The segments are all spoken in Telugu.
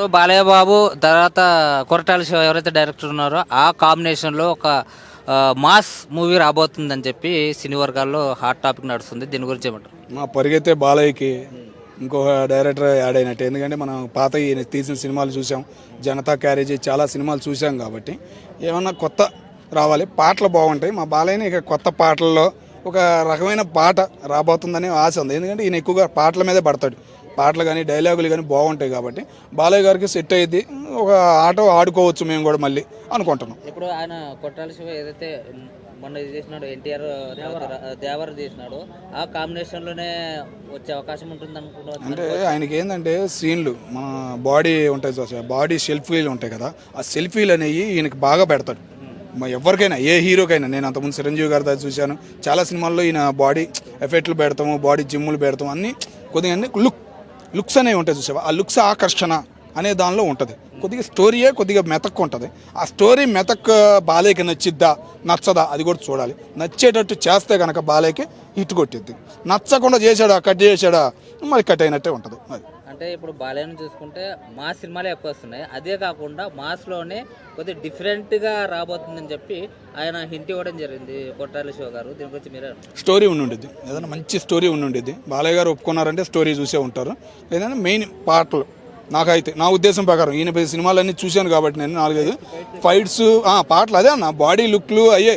ఇప్పుడు బాలయ్య బాబు తర్వాత కొరటాల శివ ఎవరైతే డైరెక్టర్ ఉన్నారో ఆ కాంబినేషన్లో ఒక మాస్ మూవీ రాబోతుందని చెప్పి సినీ వర్గాల్లో హాట్ టాపిక్ నడుస్తుంది. దీని గురించి ఏమంటారు? మా పరిగెత్తే బాలయ్యకి ఇంకొక డైరెక్టర్ యాడ్ అయినట్టు. ఎందుకంటే మనం పాత ఈయన తీసిన సినిమాలు చూసాం, జనతా క్యారేజీ చాలా సినిమాలు చూసాం కాబట్టి ఏమన్నా కొత్త రావాలి, పాటలు బాగుంటాయి. మా బాలయ్యని ఇక కొత్త పాటల్లో ఒక రకమైన పాట రాబోతుందనే ఆశ ఉంది. ఎందుకంటే ఈయన ఎక్కువగా పాటల మీదే పడతాడు, పాటలు కానీ డైలాగులు కానీ బాగుంటాయి కాబట్టి బాలయ్య గారికి సెట్ అయ్యింది. ఒక ఆట ఆడుకోవచ్చు మేము కూడా మళ్ళీ అనుకుంటున్నాం. ఇప్పుడు ఆయన కొట్టాల శివ ఏదైతే మొన్న ఇది చేసినాడు, ఎన్టీఆర్ దేవర చేసినాడు, ఆ కాంబినేషన్లోనే వచ్చే అవకాశం ఉంటుంది అనుకుంటున్నాను. అంటే ఆయనకి ఏంటంటే సీన్లు మన బాడీ ఉంటాయి చూసా, బాడీ సెల్ఫీలు ఉంటాయి కదా, ఆ సెల్ఫీలు అనేవి ఈయనకి బాగా పెడతాడు. ఎవరికైనా ఏ హీరోకైనా, నేను అంతకుముందు చిరంజీవి గారి దగ్గర చూశాను, చాలా సినిమాల్లో ఈయన బాడీ ఎఫెక్ట్లు పెడతాము, బాడీ జిమ్ములు పెడతాము, అన్నీ కొద్దిగా లుక్స్ అనేవి ఉంటాయి చూసావా, ఆ లుక్స్ ఆకర్షణ అనే దానిలో ఉంటుంది. కొద్దిగా స్టోరీయే కొద్దిగా మెతక్ ఉంటుంది. ఆ స్టోరీ మెతక్ బాలయ్యకి నచ్చిద్దా నచ్చదా అది కూడా చూడాలి. నచ్చేటట్టు చేస్తే కనుక బాలయ్యకి హిట్ కొట్టిద్ది, నచ్చకుండా చేశాడా కట్ చేశాడా మరి కట్ అయినట్టే ఉంటుంది. అది అంటే ఇప్పుడు బాలయ్యను చూసుకుంటే మా సినిమాలే ఎక్కువ వస్తున్నాయి, అదే కాకుండా మాస్లోనే కొద్దిగా డిఫరెంట్గా రాబోతుందని చెప్పి ఆయన హింట్ ఇవ్వడం జరిగింది కొట్టాల శివ గారు. దీని గురించి మీరే స్టోరీ ఉండుండిద్ది, ఏదైనా మంచి స్టోరీ ఉండుండిద్ది. బాలయ్య గారు ఒప్పుకున్నారంటే స్టోరీ చూసే ఉంటారు. ఏదైనా మెయిన్ పాటలు నాకైతే నా ఉద్దేశం ప్రకారం ఈయన సినిమాలన్నీ చూశాను కాబట్టి నేను 4-5 ఫైట్స్ పాటలు అదే అన్న, బాడీ లుక్లు అయ్యే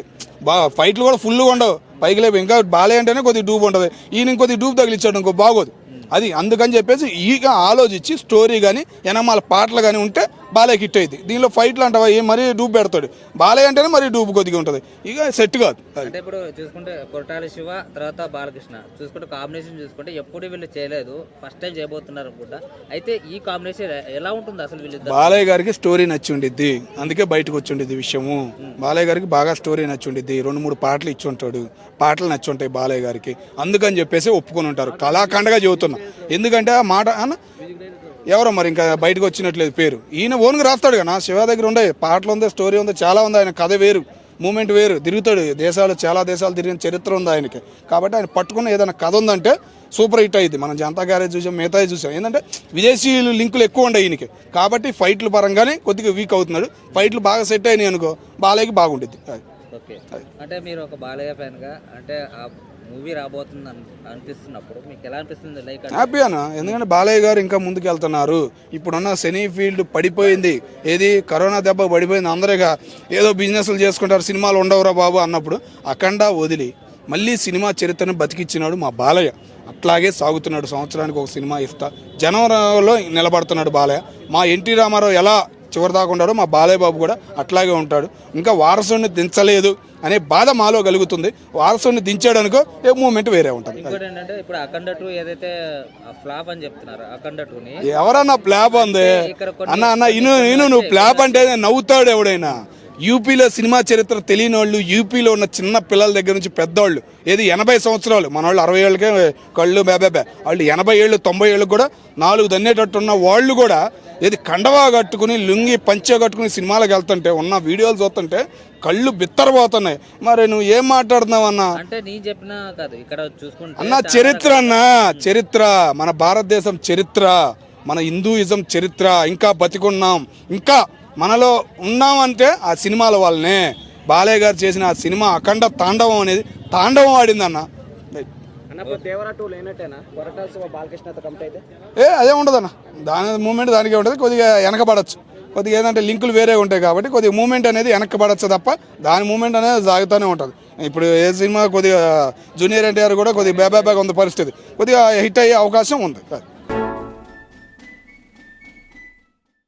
ఫైట్లు కూడా ఫుల్గా ఉండవు, పైకి లేవు. ఇంకా బాలయ్య అంటేనే కొద్దిగా డూబ్ ఉంటుంది, ఈయన ఇంకొద్ది డూబ్ తగిలిచ్చాడు ఇంకో బాగోదు. అది అందుకని చెప్పేసి ఈగ ఆలోచించి స్టోరీ కానీ ఎనమాల పాటలు కానీ ఉంటే బాలయ్య హిట్ అయింది. దీనిలో ఫైట్లు అంటావా ఏం మరీ డూబ్ పెడతాడు, బాలయ్య అంటేనే మరీ డూబ్ కొద్దిగా ఉంటుంది, ఇక సెట్ కాదు. అంటే ఇప్పుడు చూసుకుంటే కొరటాల శివ తర్వాత బాలకృష్ణ చూసుకుంటే కాంబినేషన్ చూసుకుంటే ఎప్పుడు వీళ్ళు చేయలేదు, ఫస్ట్ టైం చేయబోతున్నారు అనుకుంటా. అయితే ఈ కాంబినేషన్ ఎలా ఉంటుంది అసలు? వీళ్ళు బాలయ్య గారికి స్టోరీ నచ్చి ఉండిద్ది, అందుకే బయటకు వచ్చి ఉండిద్ది విషయము. బాలయ్య గారికి బాగా స్టోరీ నచ్చి ఉండిద్ది, 2-3 పాటలు ఇచ్చి ఉంటాడు, పాటలు నచ్చి ఉంటాయి బాలయ్య గారికి, అందుకని చెప్పేసి ఒప్పుకొని ఉంటారు. కళాఖండగా చెబుతున్నా, ఎందుకంటే ఆ మాట ఎవరో మరి ఇంకా బయటకు వచ్చినట్లేదు పేరు, ఈయన ఓన్గా రాస్తాడు కదా. శివ దగ్గర ఉండే పాటలు ఉంది, స్టోరీ ఉంది, చాలా ఉంది. ఆయన కథ వేరు, మూమెంట్ వేరు, తిరుగుతాడు చాలా దేశాలు తిరిగిన చరిత్ర ఉంది ఆయనకి. కాబట్టి ఆయన పట్టుకున్న ఏదైనా కథ ఉందంటే సూపర్ హిట్ అయ్యింది. మనం జనతా గ్యారేజ్ చూసాం, మిగతా చూసాం. ఏంటంటే విదేశీయులు లింకులు ఎక్కువ ఉండే ఈయనకి, కాబట్టి ఫైట్ల పరంగానే కొద్దిగా వీక్ అవుతున్నాడు. ఫైట్లు బాగా సెట్ అయినాయి అనుకో బాలయ్యకి బాగుంటుంది. ఓకే, అంటే మీరు ఒక బాలయ్య ఫ్యాన్గా అంటే మూవీ రాబోతుంది అనిపిస్తున్నప్పుడు మీకు ఎలా అనిపిస్తుంది? లైక్ హ్యాపీ అన్న, ఎందుకంటే బాలయ్య గారు ఇంకా ముందుకు వెళ్తున్నారు. ఇప్పుడున్న సినీ ఫీల్డ్ పడిపోయింది, ఏది కరోనా దెబ్బ పడిపోయింది. అందరిగా ఏదో బిజినెస్లు చేసుకుంటారు, సినిమాలు ఉండవురా బాబు అన్నప్పుడు అఖండ వదిలి మళ్ళీ సినిమా చరిత్రను బతికిచ్చినాడు మా బాలయ్య. అట్లాగే సాగుతున్నాడు, సంవత్సరానికి ఒక సినిమా ఇస్తా జనవరిలో నిలబడుతున్నాడు బాలయ్య. మా ఎన్టీ రామారావు ఎలా చివరిదాకా ఉంటాడో మా బాలయ్య బాబు కూడా అట్లాగే ఉంటాడు. ఇంకా వారసుని దించలేదు అనే బాధ మాలో కలుగుతుంది. వారసుని దించాడు అనుకో ఏ మూమెంట్ వేరే ఉంటుంది. ఇంకోటి ఏంటంటే ఇప్పుడు అఖండ 2 ఏదైతే ఫ్లాప్ అని చెప్తున్నారు, అఖండ 2ని ఎవరన్నా ఫ్లాప్ అంది అన్న ఇను నువ్వు ఫ్లాప్ అంటే నవ్వుతాడు ఎవడైనా. యూపీలో సినిమా చరిత్ర తెలియని వాళ్ళు, యూపీలో ఉన్న చిన్న పిల్లల దగ్గర నుంచి పెద్దవాళ్ళు, ఏది 80 సంవత్సరాలు, మన వాళ్ళు 60 ఏళ్ళకే కళ్ళు బేబే, వాళ్ళు 80 ఏళ్ళు 90 ఏళ్ళు కూడా 4 దన్నేటట్టు ఉన్న వాళ్ళు కూడా ఏది కండవా కట్టుకుని లుంగి పంచే కట్టుకుని సినిమాలకు వెళ్తుంటే ఉన్న వీడియోలు చూస్తుంటే కళ్ళు బిత్తరపోతున్నాయి. మరి నువ్వు ఏం మాట్లాడుతున్నావు అన్న? అంటే నేను చెప్పినా కాదు, ఇక్కడ చూసుకుంటే అన్న చరిత్ర అన్న, చరిత్ర మన భారతదేశం చరిత్ర, మన హిందూయిజం చరిత్ర, ఇంకా బతికున్నాం, ఇంకా మనలో ఉన్నామంటే ఆ సినిమాల వల్లనే. బాలయ్య గారు చేసిన ఆ సినిమా అఖండ తాండవం అనేది తాండవం ఆడిందన్న. అదే ఉండదన్న, దాని మూమెంట్ దానికే ఉంటుంది. కొద్దిగా వెనకబడచ్చు, కొద్దిగా ఏంటంటే లింకులు వేరే ఉంటాయి కాబట్టి కొద్దిగా మూమెంట్ అనేది వెనకబడచ్చు తప్ప దాని మూమెంట్ అనేది సాగుతూనే ఉంటుంది. ఇప్పుడు ఏ సినిమా కొద్దిగా జూనియర్ ఎన్టీఆర్ కూడా కొద్దిగా బేబాగా ఉంది పరిస్థితి, కొద్దిగా హిట్ అయ్యే అవకాశం ఉంది.